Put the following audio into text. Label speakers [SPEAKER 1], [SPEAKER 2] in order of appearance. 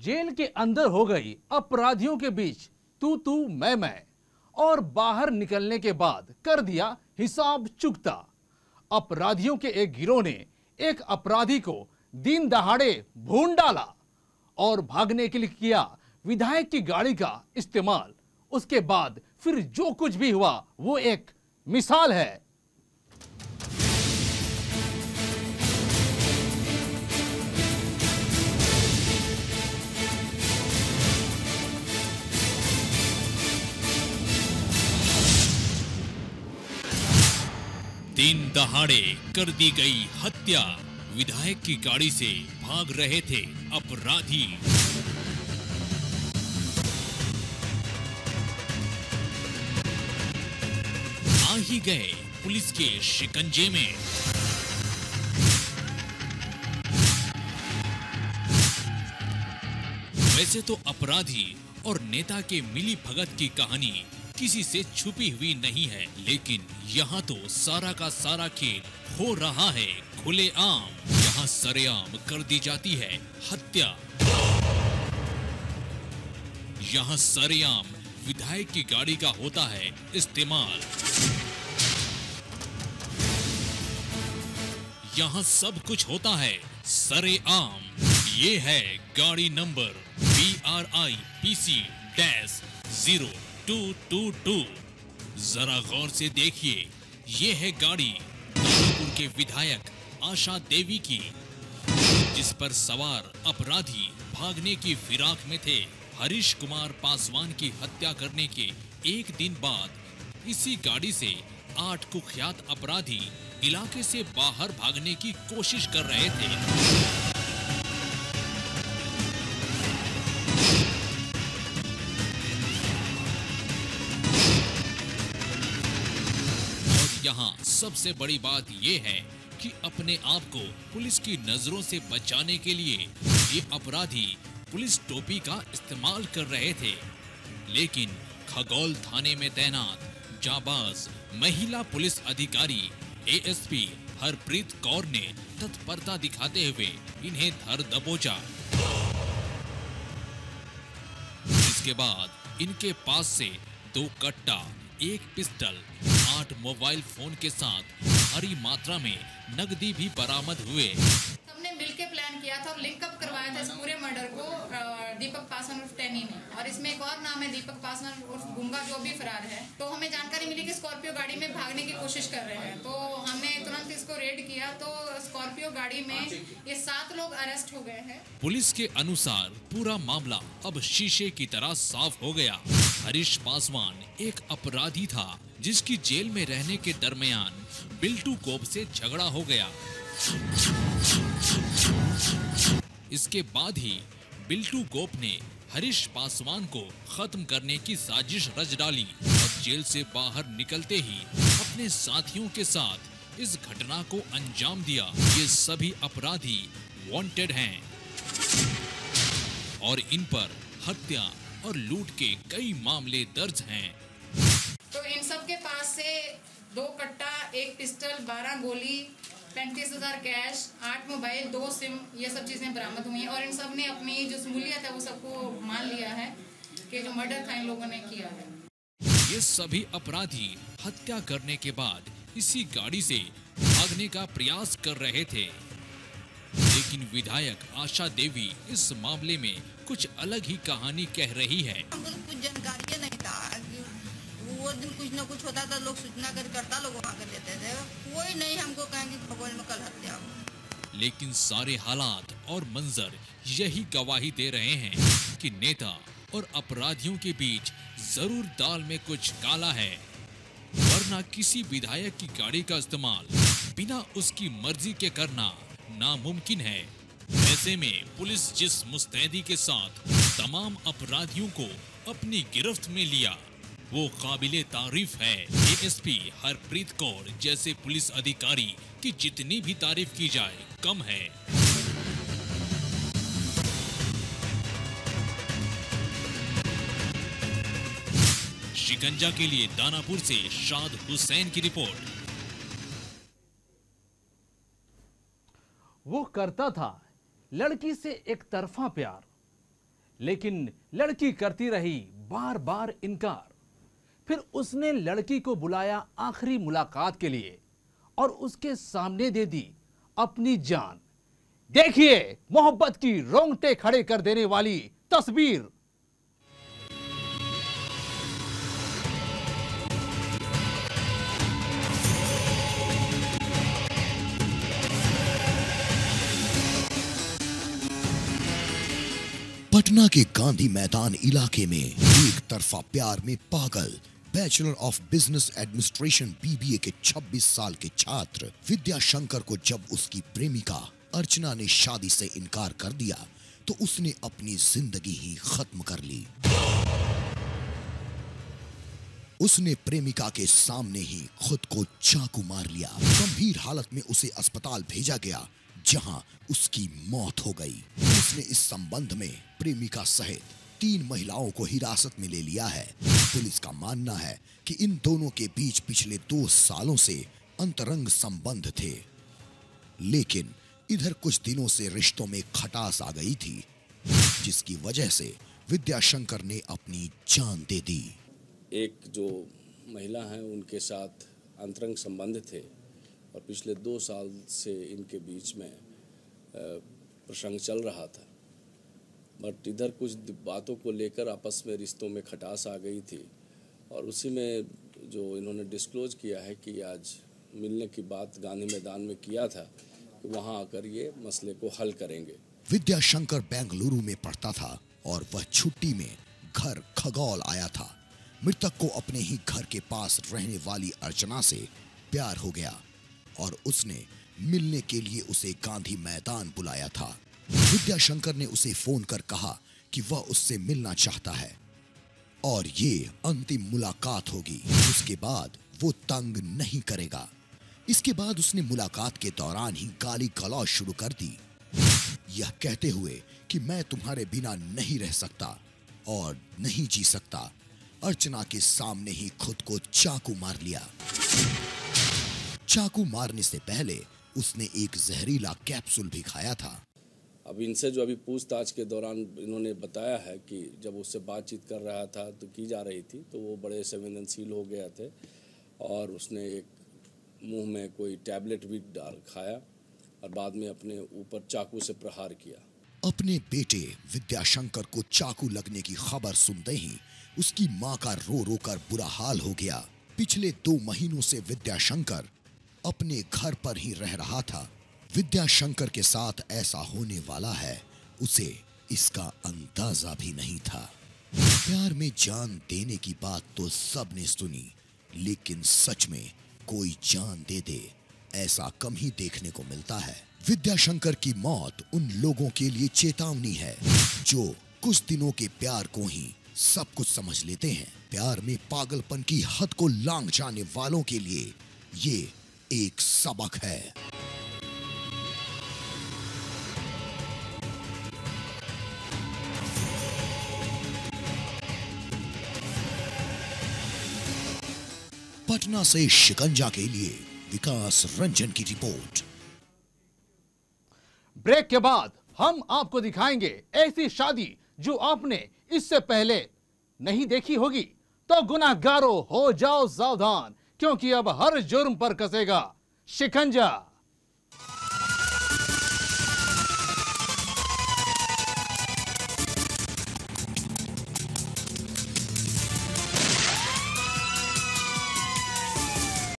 [SPEAKER 1] Jail के अंदर हो गई अपराधियों के बीच तू मैं और बाहर निकलने के बाद कर दिया हिसाब चुकता। अपराधियों के एक गिरोह ने एक अपराधी को दिन दहाड़े भून डाला और भागने के लिए किया विधायक की गाड़ी का इस्तेमाल। उसके बाद फिर जो कुछ भी हुआ वो एक मिसाल है।
[SPEAKER 2] दिन दहाड़े कर दी गई हत्या। विधायक की गाड़ी से भाग रहे थे अपराधी। आ ही गए पुलिस के शिकंजे में। वैसे तो अपराधी और नेता के मिली भगत की कहानी किसी से छुपी हुई नहीं है, लेकिन यहाँ तो सारा का सारा खेल हो रहा है खुलेआम। यहाँ सरेआम कर दी जाती है हत्या। यहाँ सरेआम विधायक की गाड़ी का होता है इस्तेमाल। यहाँ सब कुछ होता है सरेआम। ये है गाड़ी नंबर BRIPC-0222। जरा गौर से देखिए, ये है गाड़ी दानापुर के विधायक आशा देवी की, जिस पर सवार अपराधी भागने की फिराक में थे। हरीश कुमार पासवान की हत्या करने के एक दिन बाद इसी गाड़ी से 8 कुख्यात अपराधी इलाके से बाहर भागने की कोशिश कर रहे थे। और यहाँ सबसे बड़ी बात यह है कि अपने आप को पुलिस की नजरों से बचाने के लिए ये अपराधी पुलिस टोपी का इस्तेमाल कर रहे थे। लेकिन खगौल थाने में तैनात जाबाज महिला पुलिस अधिकारी ASP हरप्रीत कौर ने तत्परता दिखाते हुए इन्हें धर दबोचा। इसके बाद इनके पास से 2 कट्टा, 1 पिस्टल, 8 मोबाइल फोन के साथ भारी मात्रा में नकदी भी बरामद हुए।
[SPEAKER 3] सबने मिलकर प्लान किया था और लिंकअप करवाया था इस पूरे मर्डर को दीपक पासवान उर्फ टैनी ने। और इसमें एक और नाम है दीपक पासवान उर्फ गुंगा, जो भी फरार है। तो हमें जानकारी मिली कि स्कॉर्पियो गाड़ी में भागने की कोशिश कर रहे हैं, तो हमने तुरंत इसको रेड किया। तो स्कॉर्पियो गाड़ी में ये 7 लोग अरेस्ट हो गए हैं।
[SPEAKER 2] पुलिस के अनुसार पूरा मामला अब शीशे की तरह साफ हो गया। हरीश पासवान एक अपराधी था जिसकी जेल में रहने के दरमियान बिल्टू गोप से झगड़ा हो गया। इसके बाद ही बिल्टू गोप ने हरीश पासवान को खत्म करने की साजिश रच डाली और जेल से बाहर निकलते ही अपने साथियों के साथ इस घटना को अंजाम दिया। ये सभी अपराधी वांटेड हैं और इन पर हत्या और लूट के कई मामले दर्ज हैं।
[SPEAKER 3] तो इन सब के पास से 2 कट्टा, 1 पिस्टल, 12 गोली, 35,000 कैश, 8 मोबाइल, 2 सिम, ये सब चीजें बरामद हुई हैं। और इन सब ने अपनी जो शमूलियत है वो सबको मान लिया है कि जो मर्डर था इन लोगों ने किया है।
[SPEAKER 2] ये सभी अपराधी हत्या करने के बाद इसी गाड़ी से भागने का प्रयास कर रहे थे, लेकिन विधायक आशा देवी इस मामले में कुछ अलग ही कहानी कह रही है।
[SPEAKER 4] हमको तो कुछ जानकारी नहीं था। वो दिन कुछ न कुछ होता था, लोग सूचना करता लोग वहाँ कर देते थे। कोई नहीं हमको कहेंगे खगोल में कल हत्या हो।
[SPEAKER 2] लेकिन सारे हालात और मंजर यही गवाही दे रहे हैं कि नेता और अपराधियों के बीच जरूर दाल में कुछ काला है, वरना किसी विधायक की गाड़ी का इस्तेमाल बिना उसकी मर्जी के करना नामुमकिन है। ऐसे में पुलिस जिस मुस्तैदी के साथ तमाम अपराधियों को अपनी गिरफ्त में लिया वो काबिले तारीफ है। ASP हरप्रीत कौर जैसे पुलिस अधिकारी की जितनी भी तारीफ की जाए कम है। शिकंजा के लिए दानापुर से शाद हुसैन की रिपोर्ट।
[SPEAKER 1] वो करता था लड़की से एक तरफा प्यार, लेकिन लड़की करती रही बार बार इनकार। फिर उसने लड़की को बुलाया आखिरी मुलाकात के लिए और उसके सामने दे दी अपनी जान। देखिए मोहब्बत की रोंगटे खड़े कर देने वाली तस्वीर।
[SPEAKER 5] पटना के गांधी मैदान इलाके में एक तरफा प्यार में पागल bachelor of business administration BBA के 26 साल के छात्र विद्याशंकर को जब उसकी प्रेमिका अर्चना ने शादी से इनकार कर दिया तो उसने अपनी जिंदगी ही खत्म कर ली। उसने प्रेमिका के सामने ही खुद को चाकू मार लिया। गंभीर हालत में उसे अस्पताल भेजा गया जहां उसकी मौत हो गई। उसने इस संबंध में प्रेमिका सहित 3 महिलाओं को हिरासत में ले लिया है। पुलिस का मानना है कि इन दोनों के बीच पिछले 2 सालों से अंतरंग संबंध थे, लेकिन इधर कुछ दिनों से रिश्तों में खटास आ गई थी, जिसकी वजह से विद्याशंकर ने अपनी जान दे दी।
[SPEAKER 6] एक जो महिला हैं उनके साथ अंतरंग संबंध थे और पिछले 2 साल से इनके बीच में प्रसंग चल रहा था, बट इधर कुछ बातों को लेकर आपस में रिश्तों में खटास आ गई थी और उसी में जो इन्होंने डिस्क्लोज किया है कि आज मिलने की बात गांधी मैदान में किया था कि वहां आकर ये मसले को हल करेंगे।
[SPEAKER 5] विद्याशंकर बेंगलुरु में पढ़ता था और वह छुट्टी में घर खगौल आया था। मृतक को अपने ही घर के पास रहने वाली अर्चना से प्यार हो गया और उसने मिलने के लिए उसे गांधी मैदान बुलाया था। विद्याशंकर ने उसे फोन कर कहा कि वह उससे मिलना चाहता है और ये अंतिम मुलाकात होगी। उसके बाद वो तंग नहीं करेगा। इसके बाद उसने मुलाकात के दौरान ही गाली गलौज शुरू कर दी, यह कहते हुए कि मैं तुम्हारे बिना नहीं रह सकता और नहीं जी सकता। अर्चना के सामने ही खुद को चाकू मार लिया। चाकू मारने से पहले उसने एक जहरीला कैप्सूल भी खाया था।
[SPEAKER 6] अब इनसे जो अभी पूछताछ के दौरान इन्होंने बताया है कि जब उससे बातचीत कर रहा था तो की जा रही थी तो वो बड़े संवेदनशील हो गया थे और उसने एक मुंह में कोई टैबलेट भी खाया और बाद में अपने ऊपर चाकू से प्रहार किया।
[SPEAKER 5] अपने बेटे विद्याशंकर को चाकू लगने की खबर सुनते ही उसकी मां का रो रो कर बुरा हाल हो गया। पिछले 2 महीनों से विद्याशंकर अपने घर पर ही रह रहा था। विद्याशंकर के साथ ऐसा होने वाला है उसे इसका अंदाजा भी नहीं था। प्यार में जान देने की बात तो सबने सुनी, लेकिन सच में कोई जान दे दे ऐसा कम ही देखने को मिलता है। विद्याशंकर की मौत उन लोगों के लिए चेतावनी है जो कुछ दिनों के प्यार को ही सब कुछ समझ लेते हैं। प्यार में पागलपन की हद को लांघ जाने वालों के लिए ये एक सबक है। पटना से शिकंजा के लिए विकास रंजन की रिपोर्ट।
[SPEAKER 1] ब्रेक के बाद हम आपको दिखाएंगे ऐसी शादी जो आपने इससे पहले नहीं देखी होगी। तो गुनाहगारों हो जाओ सावधान, क्योंकि अब हर जुर्म पर कसेगा शिकंजा।